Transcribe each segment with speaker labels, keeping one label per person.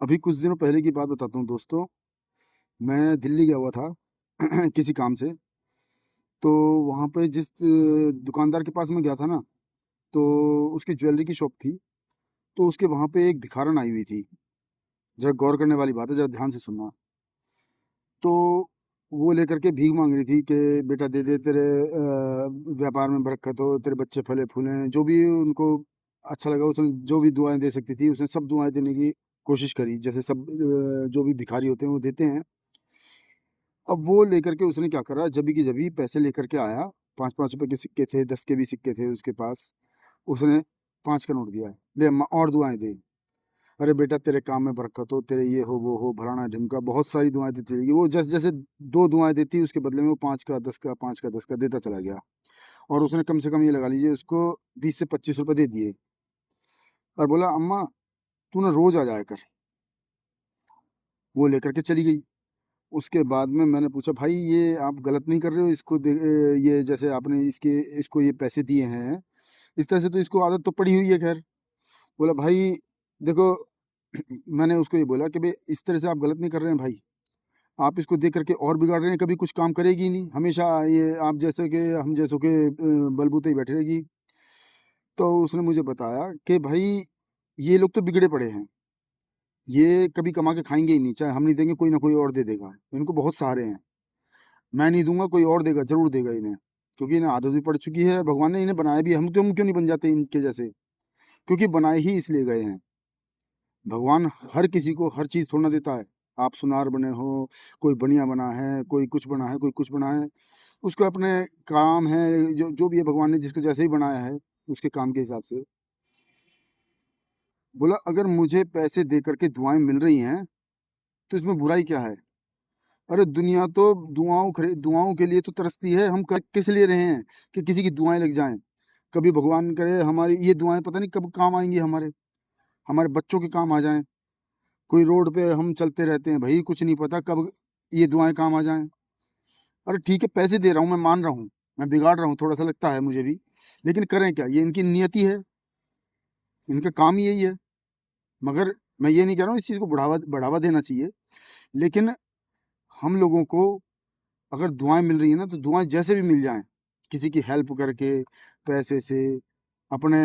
Speaker 1: अभी कुछ दिनों पहले की बात बताता हूँ दोस्तों। मैं दिल्ली गया हुआ था किसी काम से। तो वहाँ पे जिस दुकानदार के पास मैं गया था ना, तो उसकी ज्वेलरी की शॉप थी। तो उसके वहाँ पे एक भिखारन आई हुई थी। ज़रा गौर करने वाली बात है, ज़रा ध्यान से सुनना। तो वो लेकर के भीख माँग रही थी कि बेटा दे दे, तेरे व्यापार में बरकत हो, तेरे बच्चे फले-फूलें। जो भी उनको अच्छा लगा, उसने जो भी दुआएँ दे सकती थी, उसने सब दुआएँ देने की कोशिश करी। जैसे सब जो भी भिखारी होते हैं वो देते हैं। अब वो लेकर के उसने क्या करा, जभी की जभी पैसे लेकर के आया। 5-5 रुपए के सिक्के थे, 10 के भी सिक्के थे उसके पास। उसने 5 का नोट दिया है, ले अम्मा और दुआएं दे। अरे बेटा तेरे काम में बरकत हो, तेरे ये हो वो हो, फलाना ढिमका, बहुत सारी दुआएं देती रहेगी वो। जैसे जैसे दो दुआएं देती, उसके बदले में वो 5 का 10 का 5 का 10 का देता चला गया। और उसने कम से कम ये लगा लीजिए उसको 20 से 25 रुपए दे दिए। और बोला अम्मा तू ना रोज आ जाया कर। वो लेकर के चली गई। उसके बाद में मैंने पूछा, भाई ये आप गलत नहीं कर रहे हो? ये जैसे आपने इसको ये पैसे दिए हैं, इस तरह से तो इसको आदत तो पड़ी हुई है। खैर, बोला भाई देखो मैंने उसको ये बोला कि भाई इस तरह से आप गलत नहीं कर रहे हैं भाई। आप इसको देख करके और बिगाड़ रहे हैं, कभी कुछ काम करेगी ही नहीं, हमेशा ये आप जैसे के हम जैसों के बलबूते ही बैठी रहेगी। तो उसने मुझे बताया कि भाई ये लोग तो बिगड़े पड़े हैं, ये कभी कमा के खाएंगे ही नहीं। चाहे हम नहीं देंगे, कोई ना कोई और दे देगा। इनको बहुत सहारे हैं। मैं नहीं दूँगा, कोई और देगा, ज़रूर देगा इन्हें। क्योंकि इन्हें आदत भी पड़ चुकी है, भगवान ने इन्हें बनाया भी है। हम क्यों नहीं बन जाते इनके जैसे? क्योंकि बनाए ही इसलिए गए हैं। भगवान हर किसी को हर चीज़ थोड़ी ना देता है। आप सुनार बने हो, कोई बनिया बना है, कोई कुछ बना है, कोई कुछ बना है। उसका अपने काम है, जो जो भी है भगवान ने जिसको जैसे ही बनाया है, उसके काम के हिसाब से। बोला अगर मुझे पैसे दे कर के दुआएँ मिल रही हैं, तो इसमें बुराई क्या है? अरे दुनिया तो दुआओं के लिए तो तरसती है। हम कर किस लिए रहे हैं कि किसी की दुआएं लग जाएं? कभी भगवान करे हमारी ये दुआएं पता नहीं कब काम आएंगी, हमारे हमारे बच्चों के काम आ जाएं। कोई रोड पे हम चलते रहते हैं भाई, कुछ नहीं पता कब ये दुआएं काम आ जाएं। अरे ठीक है, पैसे दे रहा हूँ, मैं मान रहा हूँ, मैं बिगाड़ रहा हूँ, थोड़ा सा लगता है मुझे भी। लेकिन करें क्या, ये इनकी नियति है, इनका काम ही यही है। मगर मैं ये नहीं कह रहा हूँ इस चीज़ को बढ़ावा बढ़ावा देना चाहिए। लेकिन हम लोगों को अगर दुआएँ मिल रही हैं ना, तो दुआएँ जैसे भी मिल जाएँ, किसी की हेल्प करके, पैसे से, अपने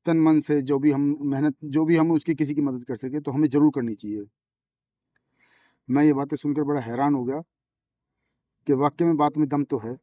Speaker 1: तन-मन से, जो भी हम मेहनत, जो भी हम उसकी किसी की मदद कर सकें, तो हमें ज़रूर करनी चाहिए। मैं ये बातें सुनकर बड़ा हैरान हो गया कि वाक़ई में बात में दम तो है।